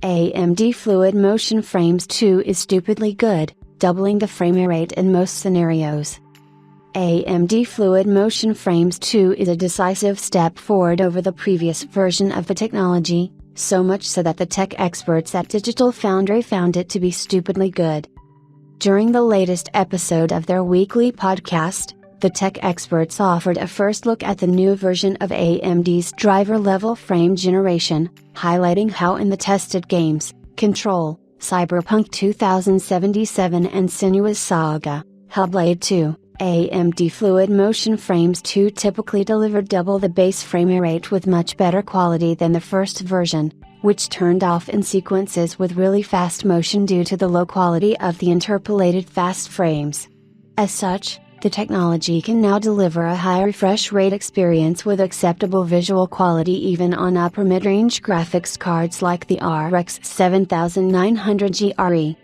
AMD Fluid Motion Frames 2 is stupidly good, doubling the frame rate in most scenarios. AMD Fluid Motion Frames 2 is a decisive step forward over the previous version of the technology, so much so that the tech experts at Digital Foundry found it to be stupidly good. During the latest episode of their weekly podcast, the tech experts offered a first look at the new version of AMD's driver-level frame generation, highlighting how in the tested games, Control, Cyberpunk 2077 and Senua's Saga, Hellblade 2, AMD Fluid Motion Frames 2 typically delivered double the base frame rate with much better quality than the first version, which turned off in sequences with really fast motion due to the low quality of the interpolated fast frames. As such, the technology can now deliver a high refresh rate experience with acceptable visual quality even on upper mid-range graphics cards like the RX 7900 GRE.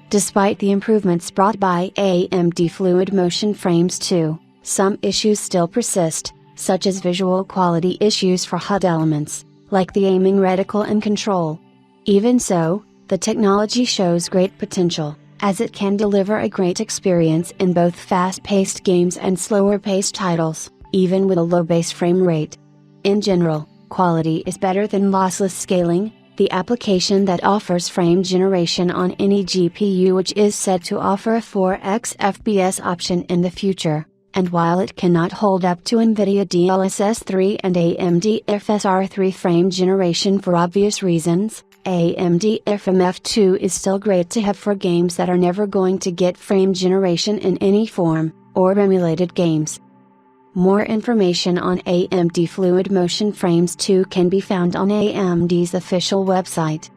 Despite the improvements brought by AMD Fluid Motion Frames 2, some issues still persist, such as visual quality issues for HUD elements, like the aiming reticle and control. Even so, the technology shows great potential, as it can deliver a great experience in both fast-paced games and slower-paced titles, even with a low base frame rate. In general, quality is better than lossless scaling, the application that offers frame generation on any GPU which is said to offer a 4x FPS option in the future, and while it cannot hold up to NVIDIA DLSS 3 and AMD FSR 3 frame generation for obvious reasons, AMD FMF2 is still great to have for games that are never going to get frame generation in any form, or emulated games. More information on AMD Fluid Motion Frames 2 can be found on AMD's official website.